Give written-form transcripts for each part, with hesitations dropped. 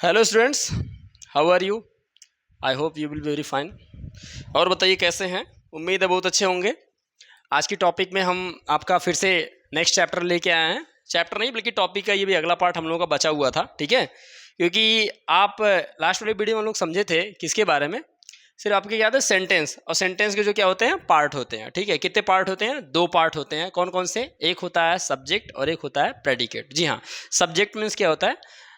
Hello students, how are you? I hope you will be very fine. और बताइए कैसे हैं? उम्मीद है बहुत अच्छे होंगे। आज की टॉपिक में हम आपका फिर से नेक्स्ट चैप्टर लेके आए हैं। चैप्टर नहीं बल्कि टॉपिक का ये भी अगला पार्ट हम लोगों का बचा हुआ था, ठीक है। क्योंकि आप लास्ट वाले वीडियो में हम लोग समझे थे किसके बारे में, सिर्फ आपके याद है सेंटेंस, और सेंटेंस के जो क्या होते हैं पार्ट होते हैं, ठीक है। कितने पार्ट होते हैं? दो पार्ट होते हैं। कौन कौन से? एक होता है सब्जेक्ट और एक होता है प्रेडिकेट। जी हाँ, सब्जेक्ट मीन्स क्या होता है?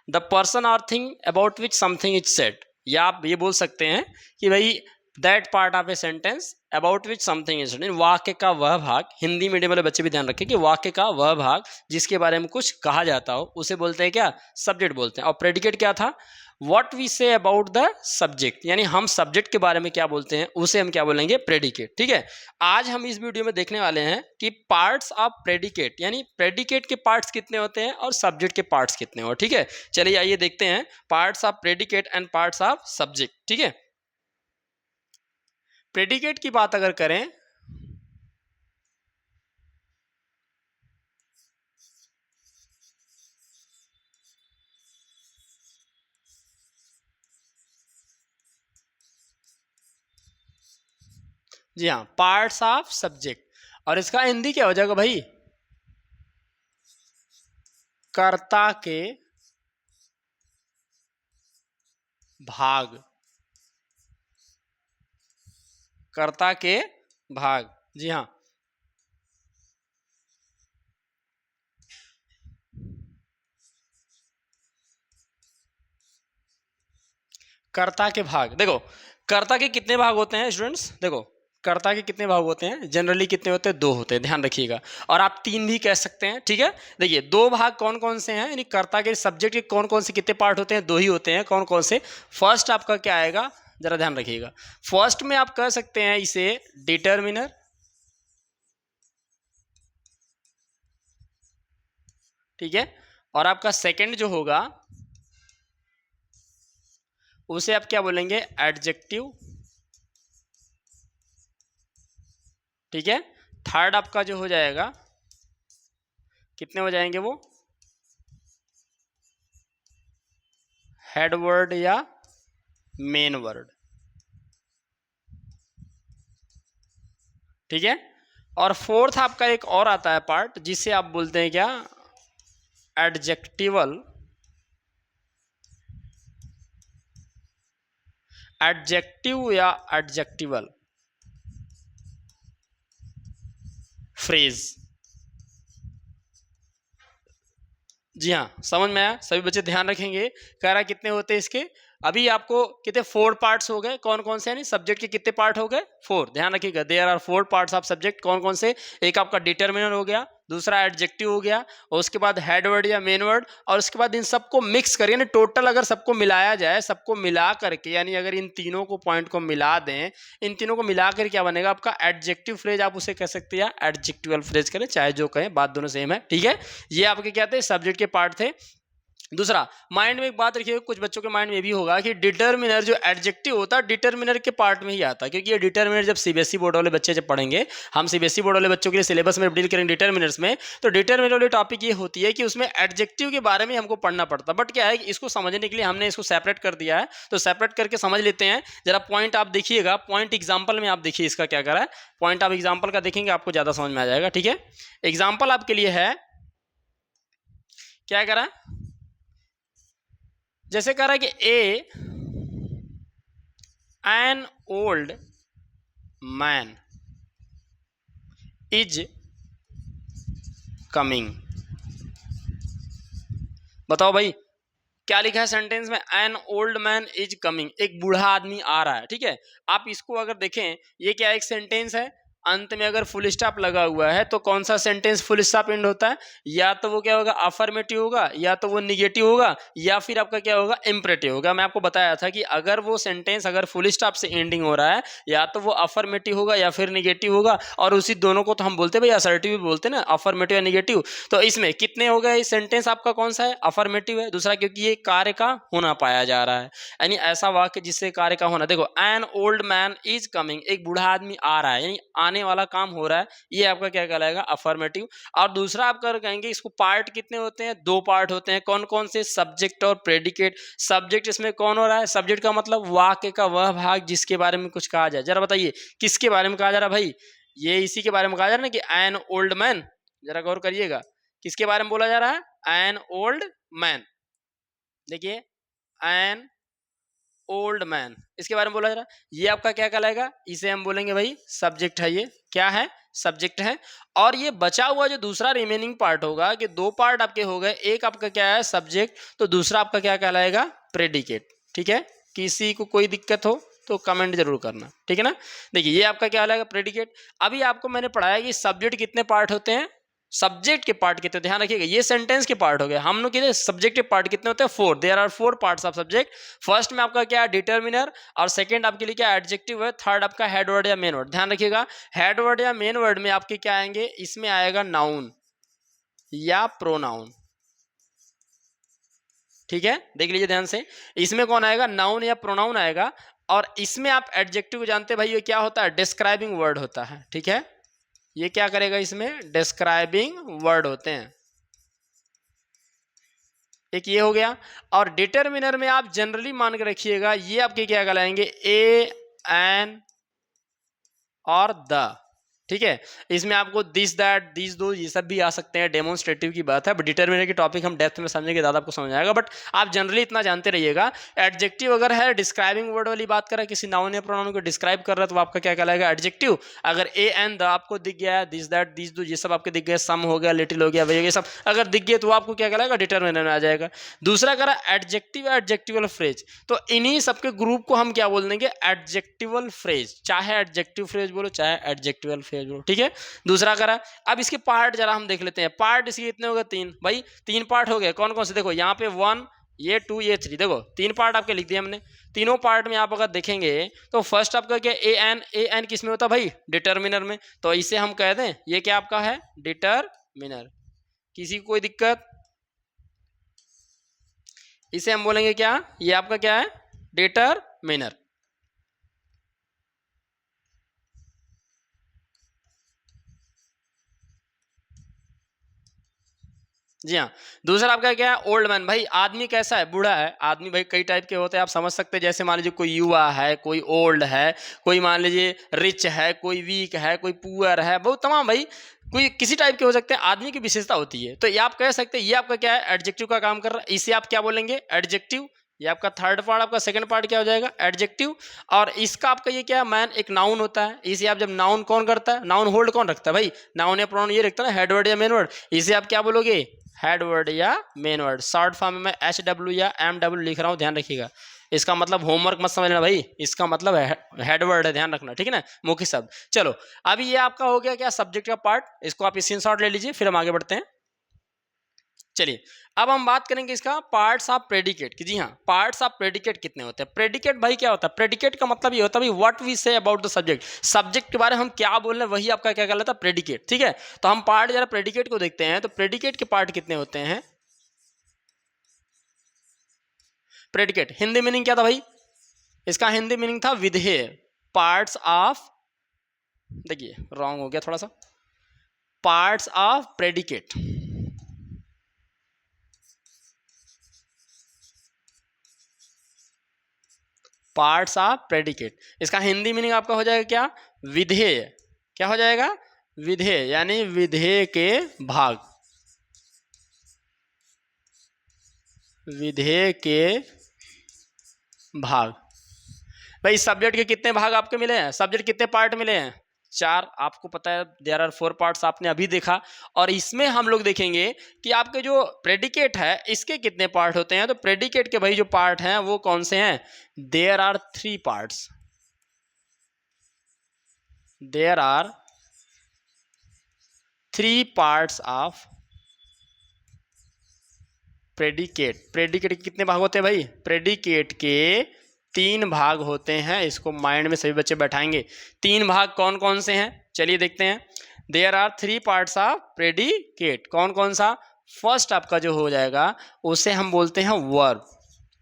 द पर्सन और thing about which something is said, या आप ये बोल सकते हैं कि भाई that part of a sentence about which something is said, वाक्य का वह भाग। हिंदी मीडियम वाले बच्चे भी ध्यान रखें कि वाक्य का वह भाग जिसके बारे में कुछ कहा जाता हो उसे बोलते हैं क्या? सब्जेक्ट बोलते हैं। और प्रेडिकेट क्या था? What we say about the subject, यानी हम सब्जेक्ट के बारे में क्या बोलते हैं उसे हम क्या बोलेंगे? प्रेडिकेट, ठीक है। आज हम इस वीडियो में देखने वाले हैं कि पार्ट्स ऑफ प्रेडिकेट, यानी प्रेडिकेट के पार्ट्स कितने होते हैं और सब्जेक्ट के पार्ट्स कितने हो, ठीक है। चलिए आइए देखते हैं parts of predicate and parts of subject, ठीक है। प्रेडिकेट की बात अगर करें जी हाँ, पार्ट्स ऑफ सब्जेक्ट, और इसका हिंदी क्या हो जाएगा भाई? कर्ता के भाग। कर्ता के भाग, जी हाँ। कर्ता के भाग, देखो कर्ता के कितने भाग होते हैं स्टूडेंट्स? देखो कर्ता के कितने भाग होते हैं? जनरली कितने होते हैं? दो होते हैं, ध्यान रखिएगा। और आप तीन भी कह सकते हैं, ठीक है। देखिए दो भाग कौन कौन से हैं, यानी कर्ता के सब्जेक्ट के कौन कौन से कितने पार्ट होते हैं? दो ही होते हैं। कौन कौन से? फर्स्ट आपका क्या आएगा, जरा ध्यान रखिएगा। फर्स्ट में आप कह सकते हैं इसे डिटर्मिनर, ठीक है। और आपका सेकंड जो होगा उसे आप क्या बोलेंगे? एडजेक्टिव, ठीक है। थर्ड आपका जो हो जाएगा, कितने हो जाएंगे वो? हेड वर्ड या मेन वर्ड, ठीक है। और फोर्थ आपका एक और आता है पार्ट जिसे आप बोलते हैं क्या? एडजेक्टिवल, एडजेक्टिव या एडजेक्टिवल फ्रेज। जी हाँ, समझ में आया? सभी बच्चे ध्यान रखेंगे। कह रहा कितने होते हैं इसके? अभी आपको कितने? 4 पार्ट्स हो गए। कौन कौन से? यानी सब्जेक्ट के कितने पार्ट हो गए? 4। ध्यान रखिएगा, there are 4 parts of subject. कौन कौन से? एक आपका डिटर्मिनर हो गया, दूसरा एडजेक्टिव हो गया, और उसके बाद हेड वर्ड या मेन वर्ड, और उसके बाद इन सबको मिक्स करिए, यानी टोटल अगर सबको मिलाया जाए, सबको मिला करके, यानी अगर इन तीनों को पॉइंट को मिला दें, इन तीनों को मिलाकर क्या बनेगा आपका? Adjective phrase. आप उसे कह सकते हैं एडजेक्टिवल फ्रेज करें, चाहे जो कहें, बात दोनों सेम है, ठीक है। ये आपके क्या थे? सब्जेक्ट के पार्ट थे। दूसरा, माइंड में एक बात रखिएगा, कुछ बच्चों के माइंड में भी होगा कि डिटर्मिनर जो एडजेक्टिव होता है डिटर्मिनर के पार्ट में ही आता है, क्योंकि ये डिटर्मिनर जब सीबीएसई बोर्ड वाले बच्चे जब पढ़ेंगे, हम सीबीएसई बोर्ड वाले बच्चों के लिए सिलेबस में डील करेंगे डिटर्मिनर्स में, तो डिटर्मिनर वाली टॉपिक ये होती है कि उसमें एडजेक्टिव के बारे में हमको पढ़ना पड़ता है। बट क्या है कि इसको समझने के लिए हमने इसको सेपरेट कर दिया है, तो सेपरेट करके समझ लेते हैं। जरा पॉइंट आप देखिएगा, पॉइंट एग्जाम्पल में आप देखिए इसका क्या करा है। पॉइंट आप एग्जाम्पल का देखेंगे आपको ज्यादा समझ में आ जाएगा, ठीक है। एग्जाम्पल आपके लिए है, क्या करा? जैसे कह रहा है कि an old man is coming. बताओ भाई क्या लिखा है सेंटेंस में? An old man is coming, एक बूढ़ा आदमी आ रहा है, ठीक है। आप इसको अगर देखें, ये क्या एक सेंटेंस है, अंत में अगर फुल स्टॉप लगा हुआ है तो कौन सा सेंटेंस फुल स्टॉप एंड होता है? या तो वो क्या होगा? अफर्मेटिव होगा, या तो वो निगेटिव होगा, या फिर आपका क्या होगा? इम्परेटिव होगा। मैं आपको बताया था कि अगर वो सेंटेंस अगर फुल स्टॉप से एंडिंग हो रहा है, या तो वो अफर्मेटिव होगा या फिर निगेटिव होगा, और उसी दोनों को तो हम बोलते हैं भाई असर्टिव भी बोलते हैं ना, अफर्मेटिव या निगेटिव। तो इसमें कितने हो गए? सेंटेंस आपका कौन सा है? अफर्मेटिव है। दूसरा, क्योंकि ये कार्य का होना पाया जा रहा है, यानी ऐसा वाक्य जिससे कार्य का होना। देखो an old man is coming, एक बूढ़ा आदमी आ रहा है, यानी बताने वाला काम हो रहा है, ये आपका क्या कहलाएगा, अफर्मेटिव। और दूसरा आप कर कहेंगे इसको पार्ट कितने होते हैं, 2 पार्ट होते हैं। कौन कौन से, सब्जेक्ट और प्रेडिकेट। सब्जेक्ट इसमें कौन हो रहा है, सब्जेक्ट का मतलब वाक्य का वह भाग जिसके बारे में कुछ कहा जाए। जरा बताइए किसके बारे में कहा जा रहा है भाई, ये इसी के बारे में कहा जा रहा है ना कि एन ओल्ड मैन। जरा गौर करिएगा, किसके बारे में बोला जा रहा है, एन ओल्ड मैन। देखिए एन ओल्ड मैन, इसके बारे में बोला जा रहा है, ये आपका क्या कहलाएगा, इसे हम बोलेंगे भाई सब्जेक्ट है। ये क्या है, सब्जेक्ट है। और ये बचा हुआ जो दूसरा रिमेनिंग पार्ट होगा, कि 2 पार्ट आपके हो गए, एक आपका क्या है सब्जेक्ट, तो दूसरा आपका क्या कहलाएगा, प्रेडिकेट। ठीक है, किसी को कोई दिक्कत हो तो कमेंट जरूर करना, ठीक है ना। देखिए ये आपका क्या कहलाएगा, प्रेडिकेट। अभी आपको मैंने पढ़ाया कि सब्जेक्ट कितने पार्ट होते हैं, सब्जेक्ट के पार्ट कितने, ध्यान रखिएगा, ये सेंटेंस के पार्ट हो गए। हम लोग के सब्जेक्ट के पार्ट कितने होते हैं, 4। There are 4 parts of subject. First में आपका क्या है, डिटर्मिनर, और सेकंड आपके लिए क्या एडजेक्टिव है, थर्ड आपका हेड वर्ड या मेन वर्ड। ध्यान रखिएगा, हेड वर्ड या मेन वर्ड में आपके क्या आएंगे, इसमें आएगा नाउन या प्रोनाउन। ठीक है, देख लीजिए ध्यान से, इसमें कौन आएगा, नाउन या प्रोनाउन आएगा। और इसमें आप एडजेक्टिव को जानते हैं भाई, ये क्या होता है, डिस्क्राइबिंग वर्ड होता है। ठीक है, ये क्या करेगा, इसमें डिस्क्राइबिंग वर्ड होते हैं। एक ये हो गया। और डिटर्मिनर में आप जनरली मान के रखिएगा, ये आपके क्या कहलाएंगे, ए, एन और द। ठीक है, इसमें आपको दिस, दैट, दिस, दो, ये सब भी आ सकते हैं, डेमोन्स्ट्रेटिव की बात है। बट डिटर्मिनर की टॉपिक हम डेप्थ में समझेंगे, ज़्यादा आपको समझ आएगा। बट आप जनरली इतना जानते रहिएगा, एडजेक्टिव अगर है, डिस्क्राइबिंग वर्ड वाली बात कर रहा है, किसी नाउन या प्रोनाउन को डिस्क्राइब कर रहा है, तो आपका क्या कहलाएगा, एडजेक्टिव। अगर ए एन द आपको दिख गया है, दिस, दैट, दिस, दो, ये सब आपके दिख गए, सम हो गया, लिटिल हो गया, ये सब अगर दिख गए, तो आपको क्या कहलाएगा, डिटर्मिनर में आ जाएगा। दूसरा करा एडजेक्टिव या एडजेक्टिवल फ्रेज, तो इन्हीं सबके ग्रुप को हम क्या बोल देंगे, एडजेक्टिवल फ्रेज। चाहे एडजेक्टिव फ्रेज बोलो, चाहे एडजेक्टिवल फ्रेज बोलो। ठीक है, दूसरा करा। अब इसके पार्ट जरा हम देख लेते हैं। पार्ट इसके कितने हो गए, 3 भाई, 3 पार्ट हो गए। कौन कौन से, देखो यहाँ पे 1, ये 2, ये 3, देखो 3 पार्ट आपके लिख दिए हमने। तीनों पार्ट में आप अगर देखेंगे तो फर्स्ट आपका क्या, ए एन। ए एन किस में होता है भाई, डिटर्मिनर में, तो इसे हम कह दें ये क्या आपका है, डिटर्मिनर। किसी को कोई दिक्कत, इसे हम बोलेंगे क्या, ये आपका क्या है, डिटर्मिनर। जी हाँ। दूसरा आपका क्या है, ओल्ड मैन। भाई आदमी कैसा है, बूढ़ा है। आदमी भाई कई टाइप के होते हैं, आप समझ सकते हैं। जैसे मान लीजिए कोई युवा है, कोई ओल्ड है, कोई मान लीजिए रिच है, कोई वीक है, कोई पुअर है, बहुत तमाम भाई कोई किसी टाइप के हो सकते हैं। आदमी की विशेषता होती है, तो ये आप कह सकते हैं ये आपका क्या है, एडजेक्टिव का काम कर रहा है। इसे आप क्या बोलेंगे, एडजेक्टिव। ये आपका थर्ड पार्ट, आपका सेकंड पार्ट क्या हो जाएगा, एडजेक्टिव। और इसका आपका ये क्या है, मैन एक नाउन होता है। इसे आप जब नाउन कौन करता है, नाउन होल्ड कौन रखता है भाई, नाउन या प्रोनाउन ये रखता है ना, हेड वर्ड या मेन वर्ड। इसे आप क्या बोलोगे, हेड वर्ड या मेन वर्ड। शॉर्ट फॉर्म में मैं HW या MW लिख रहा हूँ, ध्यान रखिएगा। इसका मतलब होमवर्क मत समझना भाई, इसका मतलब हेड वर्ड है, ध्यान रखना, ठीक है ना, मुख्य शब्द। चलो अभी ये आपका हो गया क्या, सब्जेक्ट का पार्ट। इसको आप स्क्रीनशॉट ले लीजिए, फिर हम आगे बढ़ते हैं। चलिए अब हम बात करेंगे इसका पार्ट्स ऑफ प्रेडिकेट की। जी हाँ, पार्ट्स ऑफ प्रेडिकेट कितने होते हैं। प्रेडिकेट भाई क्या होता है, प्रेडिकेट का मतलब ये होता है भाई what we say about the subject. Subject के बारे में हम क्या बोल रहे हैं, वही आपका क्या कहलाता है, प्रेडिकेट। ठीक है, तो हम पार्ट जरा प्रेडिकेट को देखते हैं। तो प्रेडिकेट के पार्ट कितने होते हैं। प्रेडिकेट हिंदी मीनिंग क्या था भाई, इसका हिंदी मीनिंग था विधेय। पार्ट्स ऑफ, देखिए रॉन्ग हो गया थोड़ा सा, parts of predicate. Parts of predicate, इसका हिंदी मीनिंग आपका हो जाएगा क्या, विधेय। क्या हो जाएगा, विधेय, यानी विधेय के भाग। विधेय के भाग। भाई सब्जेक्ट के कितने भाग आपके मिले हैं, सब्जेक्ट कितने पार्ट मिले हैं, 4। आपको पता है देयर आर 4 पार्ट्स, आपने अभी देखा। और इसमें हम लोग देखेंगे कि आपके जो प्रेडिकेट है इसके कितने पार्ट होते हैं। तो प्रेडिकेट के भाई जो पार्ट हैं वो कौन से हैं, there are 3 parts. There are 3 parts of predicate. Predicate के कितने भाग होते हैं भाई, प्रेडिकेट के 3 भाग होते हैं। इसको माइंड में सभी बच्चे बैठाएंगे। 3 भाग कौन कौन से हैं, चलिए देखते हैं। There are 3 parts of predicate. कौन कौन सा, फर्स्ट आपका जो हो जाएगा उसे हम बोलते हैं वर्ब।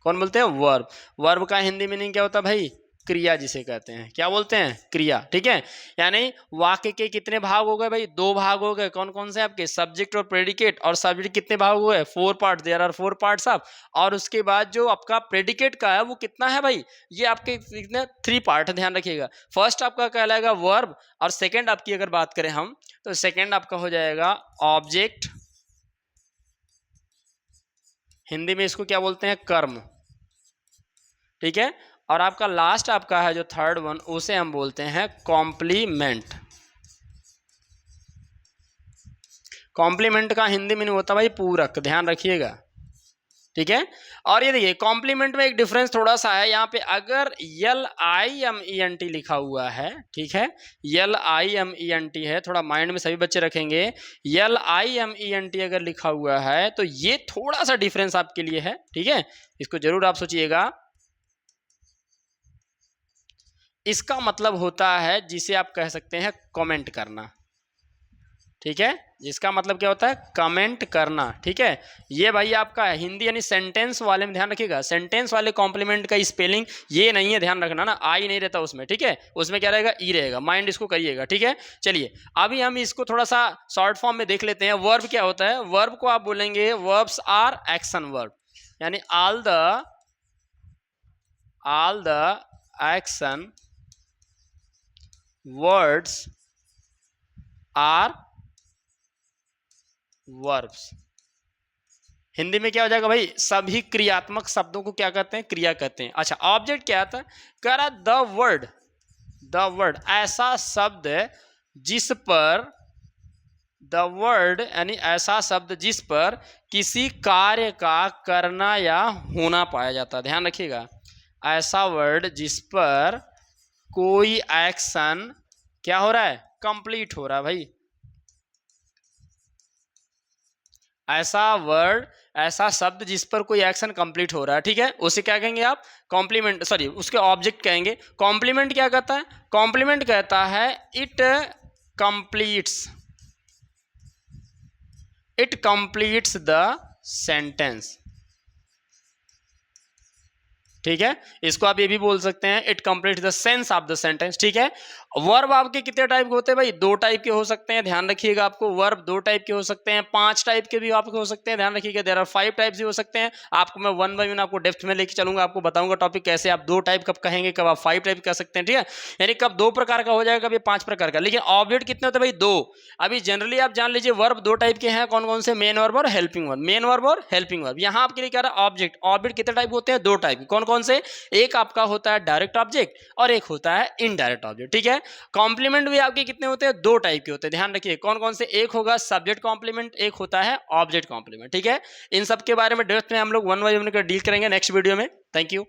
कौन बोलते हैं, वर्ब। वर्ब का हिंदी मीनिंग क्या होता है भाई, क्रिया जिसे कहते हैं, क्या बोलते हैं, क्रिया। ठीक है, यानी वाक्य के कितने भाग हो गए भाई, 2 भाग हो गए। कौन कौन से आपके, सब्जेक्ट और प्रेडिकेट। और सब्जेक्ट कितने भाग हो गए, 4 part, there are 4 parts of. और उसके बाद जो आपका प्रेडिकेट का है वो कितना है भाई, ये आपके कितने 3 पार्ट है, ध्यान रखिएगा। फर्स्ट आपका कहलाएगा वर्ब, और सेकेंड आपकी अगर बात करें हम तो सेकेंड आपका हो जाएगा ऑब्जेक्ट, हिंदी में इसको क्या बोलते हैं, कर्म। ठीक है, और आपका लास्ट आपका है जो थर्ड वन, उसे हम बोलते हैं कॉम्प्लीमेंट। कॉम्प्लीमेंट का हिंदी में नहीं होता भाई पूरक, ध्यान रखिएगा। ठीक है, और ये देखिए कॉम्प्लीमेंट में एक डिफरेंस थोड़ा सा है, यहाँ पे अगर LIMENT लिखा हुआ है, ठीक है, LIMENT है, थोड़ा माइंड में सभी बच्चे रखेंगे, LIMENT अगर लिखा हुआ है तो ये थोड़ा सा डिफरेंस आपके लिए है। ठीक है, इसको जरूर आप सोचिएगा। इसका मतलब होता है जिसे आप कह सकते हैं कमेंट करना। ठीक है, जिसका मतलब क्या होता है, कमेंट करना। ठीक है, ये भाई आपका है हिंदी यानी सेंटेंस वाले में ध्यान रखिएगा, सेंटेंस वाले कॉम्प्लीमेंट का स्पेलिंग ये नहीं है, ध्यान रखना ना, आई नहीं रहता उसमें। ठीक है, उसमें क्या रहेगा, ई रहेगा, माइंड इसको करिएगा। ठीक है, चलिए अभी हम इसको थोड़ा सा शॉर्ट फॉर्म में देख लेते हैं। वर्ब क्या होता है, वर्ब को आप बोलेंगे वर्ब्स आर एक्शन वर्ब, यानी all the action words are verbs. Hindi में क्या हो जाएगा भाई, सभी क्रियात्मक शब्दों को क्या कहते हैं, क्रिया कहते हैं। अच्छा, ऑब्जेक्ट क्या आता है, कह रहा द वर्ड ऐसा शब्द जिस पर, द वर्ड यानी ऐसा शब्द जिस पर किसी कार्य का करना या होना पाया जाता है। ध्यान रखिएगा, ऐसा वर्ड जिस पर कोई एक्शन क्या हो रहा है, कंप्लीट हो रहा है भाई। ऐसा वर्ड, ऐसा शब्द जिस पर कोई एक्शन कंप्लीट हो रहा है। ठीक है, उसे क्या कहेंगे आप, कॉम्प्लीमेंट, सॉरी उसके ऑब्जेक्ट कहेंगे। कॉम्प्लीमेंट क्या कहता है, कॉम्प्लीमेंट कहता है इट कंप्लीट्स द सेंटेंस। ठीक है, इसको आप ये भी बोल सकते हैं it complete the sense of the sentence. ठीक है, वर्ब आपके कितने टाइप के होते हैं भाई, 2 टाइप के हो सकते हैं, ध्यान रखिएगा। आपको वर्ब 2 टाइप के हो सकते हैं, 5 टाइप के भी आपके हो सकते हैं, ध्यान रखिएगा। देयर आर 5 टाइप्स भी हो सकते हैं। आपको मैं 1 बाय 1 आपको डेप्थ में लेके चलूंगा, आपको बताऊंगा टॉपिक कैसे आप 2 टाइप कब कहेंगे, कब आप 5 टाइप कह सकते हैं। ठीक है, यानी कब 2 प्रकार का हो जाएगा, कभी 5 प्रकार का। लेकिन ऑब्जेक्ट कितने होते हैं भाई, 2। अभी जनरली आप जान लीजिए वर्ब 2 टाइप के हैं, कौन कौन से, मेन वर्ब और हेल्पिंग वर्ब, मेन वर्ब और हेल्पिंग वर्ब। यहाँ आपके लिए क्या रहा, ऑब्जेक्ट। ऑब्जेक्ट कितने टाइप होते हैं, 2 टाइप। कौन कौन से, एक आपका होता है डायरेक्ट ऑब्जेक्ट और एक होता है इनडायरेक्ट ऑब्जेक्ट। ठीक है, कॉम्प्लीमेंट भी आपके कितने होते हैं, 2 टाइप के होते हैं, ध्यान रखिए। कौन कौन से, एक होगा सब्जेक्ट कॉम्प्लीमेंट, एक होता है ऑब्जेक्ट कॉम्प्लीमेंट। ठीक है, इन सब के बारे में डेप्थ में हम लोग 1 बाय 1 डील करेंगे नेक्स्ट वीडियो में। Thank you.